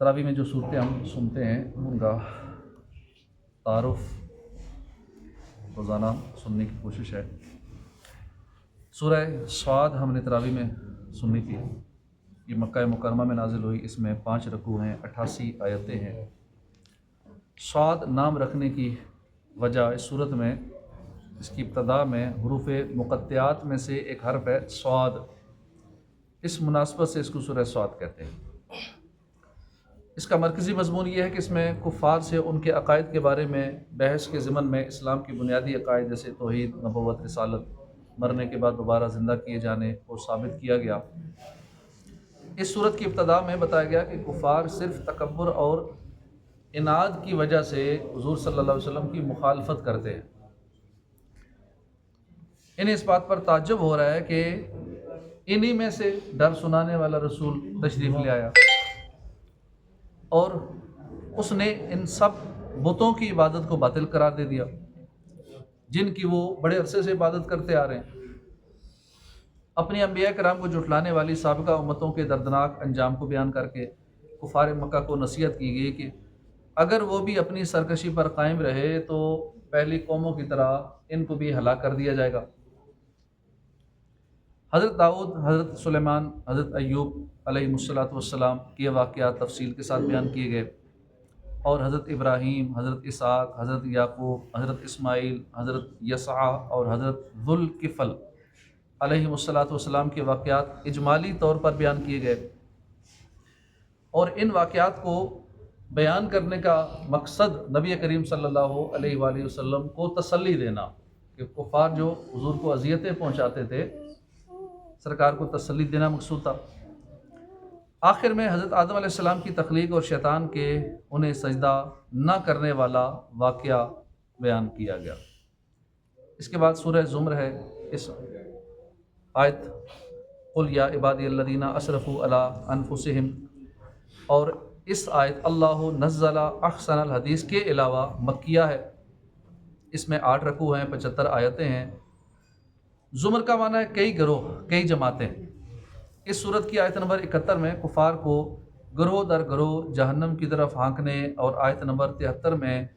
तरावी में जो सूरतें हम सुनते हैं उनका तारुफ रोज़ाना सुनने की कोशिश है। सूरह स्वाद हमने तरावी में सुनी थी। ये मक्का मुकरमा में नाजिल हुई। इसमें 5 रकू हैं, 88 आयतें हैं। स्वाद नाम रखने की वजह इस सूरत में इसकी इब्तदा में हुरूफ मुक़त्तियात में से एक हर्फ है स्वाद। इस मुनासबत से इसको सूरह स्वाद कहते हैं। इसका मरकज़ी मज़मून ये है कि इसमें कुफ़ार से उनके अक़ायद के बारे में बहस के ज़िमन में इस्लाम की बुनियादी अक़ायद जैसे तौहीद, नबुव्वत, रिसालत, मरने के बाद दोबारा ज़िंदा किए जाने को साबित किया गया। इस सूरत की इब्तदा में बताया गया कि कुफ़ार सिर्फ़ तकब्बुर और इनाद की वजह से हुज़ूर सल्लल्लाहु अलैहि वसल्लम की मुखालफत करते हैं। इन्हें इस बात पर ताज्जुब हो रहा है कि इन्हीं में से डर सुनाने वाला रसूल तशरीफ़ ले आया और उसने इन सब बुतों की इबादत को बातिल करार दे दिया जिनकी वो बड़े अरसे से इबादत करते आ रहे हैं। अपनी अंबिया कराम को जुटलाने वाली साबिका उम्मतों के दर्दनाक अंजाम को बयान करके कुफार मक्का को नसीहत की गई कि अगर वो भी अपनी सरकशी पर कायम रहे तो पहली कौमों की तरह इनको भी हलाक कर दिया जाएगा। हज़रत दाऊद, हज़रत सुलेमान, हज़रत अय्यूब अलैहिमुस्सलातु वस्सलाम के वाक़यात तफसील के साथ बयान किए गए और हज़रत इब्राहीम, हज़रत इसहाक़, हज़रत याकूब, हज़रत इस्माईल, हज़रत यसआ और हज़रत ज़ुल्किफ़ल अलैहिमुस्सलातु वस्सलाम के वाक़यात इजमाली तौर पर बयान किए गए। और इन वाक़यात को बयान करने का मकसद नबी करीम सल्लल्लाहु अलैहि वसल्लम को तसल्ली देना कि कुफ़ार जो हुज़ूर को अज़ियतें पहुँचाते थे, सरकार को तसल्ली देना मकसूद था। आखिर में हज़रत आदम अलैहिस्सलाम की तख्लीक और शैतान के उन्हें सजदा न करने वाला वाक़या बयान किया गया। इसके बाद सूरह ज़ुमर है। इस आयत कुल या इबादियल्लज़ीना असरफ़ू अला अनफुसिहिम और इस आयत अल्लाहु नज़्ज़ला अहसनल हदीस के अलावा मक्किया है। इसमें 8 रकू हैं, 75 आयतें हैं। ज़ुमर का माना है कई गिरोह, कई जमातें। इस सूरत की आयत नंबर 71 में कुफ़ार को गिरोह दर गिरोह जहन्नम की तरफ हाँकने और आयत नंबर 73 में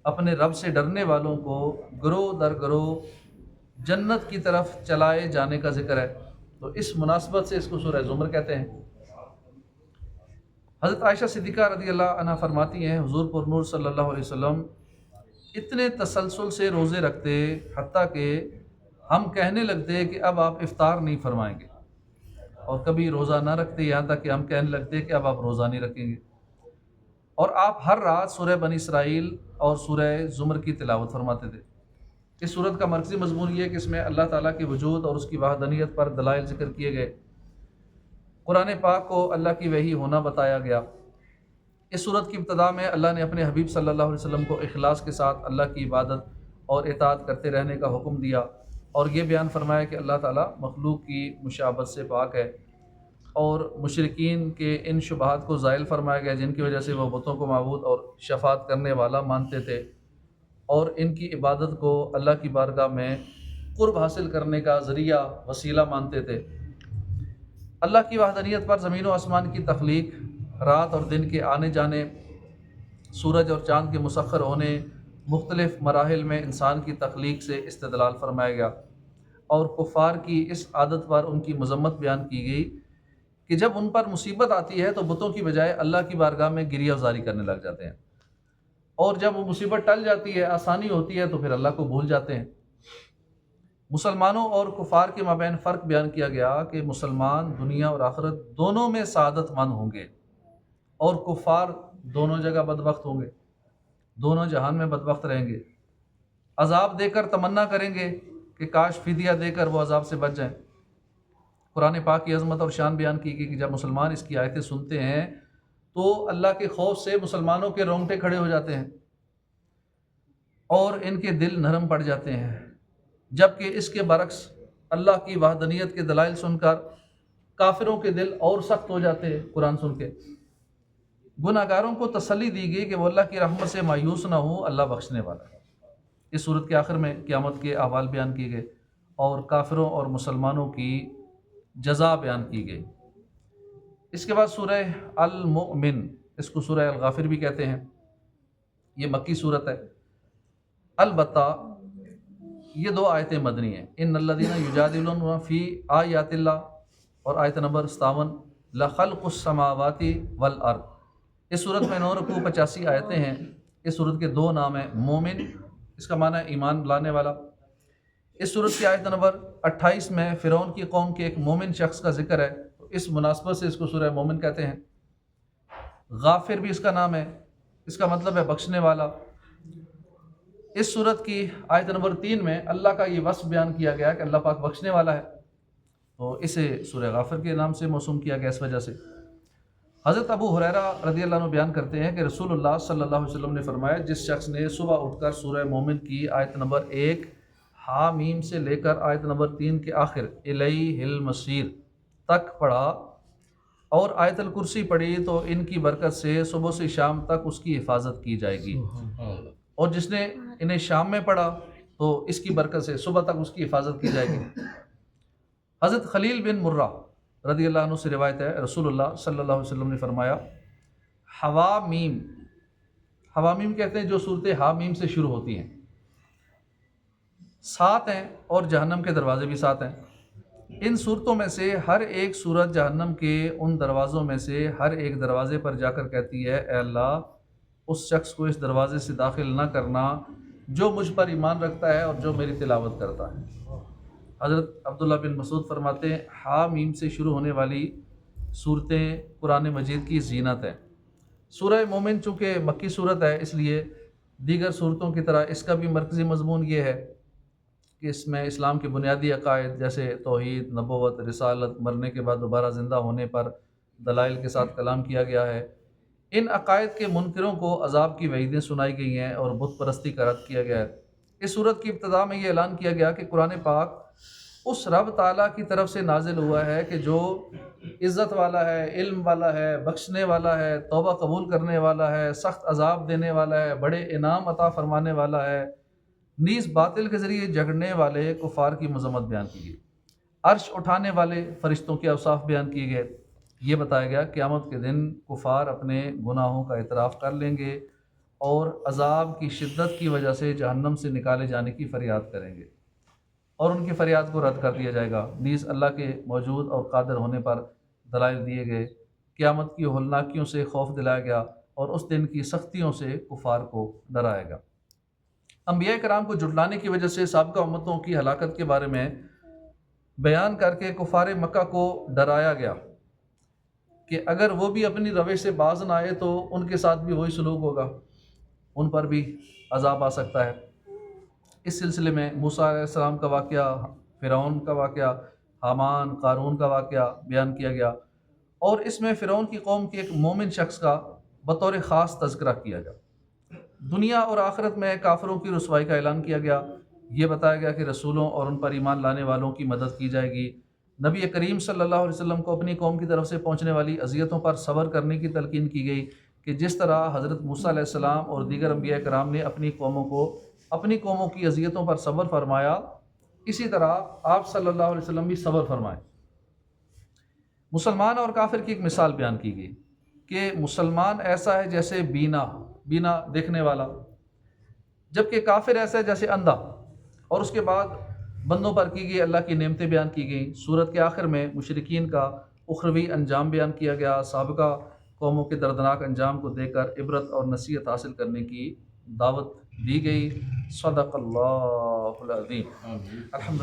अपने रब से डरने वालों को गिरोह दर गिरोह जन्नत की तरफ चलाए जाने का जिक्र है। तो इस मुनासबत से इसको सूरह ज़ुमर कहते हैं। हज़रत आयशा सिद्दीक़ा रज़ियल्लाहु अन्हा फरमाती हैं, हुज़ूर पुरनूर सल्लल्लाहु अलैहि वसल्लम इतने तसलसल से रोज़े रखते हत्ता कि हम कहने लगते कि अब आप इफ्तार नहीं फरमाएंगे, और कभी रोज़ा ना रखते यहाँ तक कि हम कहने लगते कि अब आप रोज़ा नहीं रखेंगे। और आप हर रात सूरह बनी इसराइल और सूरह ज़ुमर की तिलावत फरमाते थे। इस सूरत का मरकज़ी मज़मून ये है कि इसमें अल्लाह ताला के वजूद और उसकी वहदानियत पर दलाइल ज़िक्र किए गए। कुरान पाक को अल्लाह की वही होना बताया गया। इस सूरत की इब्तदा में अल्लाह ने अपने हबीब सल्लल्लाहु अलैहि वसल्लम को इखलास के साथ अल्लाह की इबादत और इताअत करते रहने का हुक्म दिया और ये बयान फरमाया कि अल्लाह ताला मखलूक की मुशाबत से पाक है। और मुशरिकीन के इन शुबहात को ज़ाइल फरमाया गया जिनकी वजह से वह बुतों को माबूद और शफ़ात करने वाला मानते थे और इनकी इबादत को अल्लाह की बारगाह में क़ुर्ब हासिल करने का ज़रिया वसीला मानते थे। अल्लाह की वहदानियत पर ज़मीन व आसमान की तख्लीक, रात और दिन के आने जाने, सूरज और चाँद के मुसख्खर होने, मुख्तलिफ़ मराहिल में इंसान की तख्लीक से इस्तिदलाल फरमाया गया। और कुफ़ार की इस आदत पर उनकी मज़म्मत बयान की गई कि जब उन पर मुसीबत आती है तो बुतों की बजाय अल्लाह की बारगाह में गिरिया वज़ारी करने लग जाते हैं, और जब वो मुसीबत टल जाती है, आसानी होती है, तो फिर अल्लाह को भूल जाते हैं। मुसलमानों और कुफ़ार के माबैन फ़र्क बयान किया गया कि मुसलमान दुनिया और आखिरत दोनों में सादतमंद होंगे और कुफ़ार दोनों जगह बदबख्त होंगे, दोनों जहान में बदबख्त रहेंगे। अज़ाब देकर तमन्ना करेंगे कि काश फ़िदिया देकर वो अज़ाब से बच जाएं। कुरान पाक की अज़मत और शान बयान की गई कि जब मुसलमान इसकी आयतें सुनते हैं तो अल्लाह के खौफ से मुसलमानों के रोंगटे खड़े हो जाते हैं और इनके दिल नरम पड़ जाते हैं, जबकि इसके बरक्स अल्लाह की वहदानियत के दलाइल सुनकर काफिरों के दिल और सख्त हो जाते हैं। कुरान सुन के गुनाहगारों को तसल्ली दी गई कि वो अल्लाह की रहमत से मायूस ना हो, अल्लाह बख्शने वाला है। इस सूरत के आखिर में क़यामत के अहवाल बयान किए गए और काफिरों और मुसलमानों की जज़ा बयान की गई। इसके बाद सूरह अल-मुमिन اس کو سورہ الغافر بھی کہتے ہیں، یہ مکی صورت ہے۔ البتہ یہ 2 آیتیں مدنی ہیں، ان الذین یجادلون فی آیات اللہ اور آیت نمبر 57 لخلق السماوات والارض۔ اس صورت میں 9 رکوع 85 آیتیں ہیں۔ اس صورت کے 2 نام ہیں، مومن اس کا معنی ہے ایمان لانے والا۔ اس صورت کی آیت نمبر 28 میں فرعون کی قوم کے ایک مومن شخص کا ذکر ہے، تو اس مناسبت سے اس کو سورہ مومن کہتے ہیں۔ غافر بھی اس کا نام ہے، اس کا مطلب ہے بخشنے والا۔ اس صورت کی آیت نمبر 3 میں اللہ کا یہ وصف بیان کیا گیا کہ اللہ پاک بخشنے والا ہے، تو اسے سورہ غافر کے نام سے موسوم کیا گیا۔ اس وجہ سے حضرت ابو ہریرہ رضی اللہ عنہ بیان کرتے ہیں کہ رسول اللہ صلی اللہ علیہ وسلم نے فرمایا، جس شخص نے صبح اٹھ کر سورہ مومن کی آیت نمبر 1 حامیم سے لے کر آیت نمبر 3 کے آخر الیہ المصیر تک پڑھا اور آیت الکرسی پڑھی تو ان کی برکت سے صبح سے شام تک اس کی حفاظت کی جائے گی، اور جس نے انہیں شام میں پڑھا تو اس کی برکت سے صبح تک اس کی حفاظت کی جائے گی۔ حضرت خلیل بن مرہ رضی اللہ عنہ سے روایت ہے، رسول اللہ صلی اللہ علیہ وسلم نے فرمایا، حوامیم، حوامیم کہتے ہیں جو صورتیں حامیم سے شروع ہوتی ہیں، 7 ہیں اور جہنم کے دروازے بھی 7 ہیں۔ ان صورتوں میں سے ہر ایک صورت جہنم کے ان دروازوں میں سے ہر ایک دروازے پر جا کر کہتی ہے، اے اللہ اس شخص کو اس دروازے سے داخل نہ کرنا جو مجھ پر ایمان رکھتا ہے اور جو میری تلاوت کرتا ہے۔ حضرت عبداللہ بن مسعود فرماتے ہیں، حامیم سے شروع ہونے والی صورتیں قرآن مجید کی زینت ہیں۔ سورہ مومن چونکہ مکی صورت ہے، اس لیے دیگر صورتوں کی طرح اس کا بھی مرکزی مضمون یہ ہے کہ اس میں اسلام کے بنیادی عقائد جیسے توحید، نبوت، رسالت، مرنے کے بعد دوبارہ زندہ ہونے پر دلائل کے ساتھ کلام کیا گیا ہے۔ ان عقائد کے منکروں کو عذاب کی وعیدیں سنائی گئی ہیں اور بت پرستی کا رد کیا گیا ہے۔ اس صورت کی ابتدا میں یہ اعلان کیا گیا کہ قرآن پاک اس رب تعالیٰ کی طرف سے نازل ہوا ہے کہ جو عزت والا ہے، علم والا ہے، بخشنے والا ہے، توبہ قبول کرنے والا ہے، سخت عذاب دینے والا ہے، بڑے انعام عطا فرمانے والا ہے۔ نیز باطل کے ذریعے جھگڑنے والے کفار کی مذمت بیان کی گئی، عرش اٹھانے والے فرشتوں کے اوصاف بیان کیے گئے۔ یہ بتایا گیا قیامت کے دن کفار اپنے گناہوں کا اعتراف کر لیں گے اور عذاب کی شدت کی وجہ سے جہنم سے نکالے جانے کی فریاد کریں گے اور ان کی فریاد کو رد کر دیا جائے گا۔ نیز اللہ کے موجود اور قادر ہونے پر دلائل دیے گئے، قیامت کی ہولناکیوں سے خوف دلایا گیا اور اس دن کی سختیوں سے کفار کو ڈرایا گیا۔ انبیاء کرام کو جھٹلانے کی وجہ سے سابقہ امتوں کی ہلاکت کے بارے میں بیان کر کے کفار مکہ کو ڈرایا گیا کہ اگر وہ بھی اپنی روش سے باز نہ آئے تو ان کے ساتھ بھی وہی سلوک ہوگا، ان پر بھی عذاب آ سکتا ہے۔ اس سلسلے میں موسیٰ علیہ السلام کا واقعہ، فرعون کا واقعہ، حامان، قارون کا واقعہ بیان کیا گیا، اور اس میں فرعون کی قوم کے ایک مومن شخص کا بطور خاص تذکرہ کیا گیا۔ دنیا اور آخرت میں کافروں کی رسوائی کا اعلان کیا گیا۔ یہ بتایا گیا کہ رسولوں اور ان پر ایمان لانے والوں کی مدد کی جائے گی۔ نبی کریم صلی اللہ علیہ وسلم کو اپنی قوم کی طرف سے پہنچنے والی اذیتوں پر صبر کرنے کی تلقین کی گئی کہ جس طرح حضرت موسیٰ علیہ السلام اور دیگر انبیاء کرام نے اپنی قوموں کی اذیتوں پر صبر فرمایا، اسی طرح آپ صلی اللہ علیہ وسلم بھی صبر فرمائیں۔ مسلمان اور کافر کی ایک مثال بیان کی گئی کہ مسلمان ایسا ہے جیسے بینا دیکھنے والا، جبکہ کافر ایسا ہے جیسے اندھا، اور اس کے بعد بندوں پر کی گئی اللہ کی نعمتیں بیان کی گئیں۔ سورت کے آخر میں مشرکین کا اخروی انجام بیان کیا گیا، سابقہ قوموں کے دردناک انجام کو دیکھ کر عبرت اور نصیحت حاصل کرنے کی دعوت دی گئی۔ صدق اللہ العظیم۔ الحمد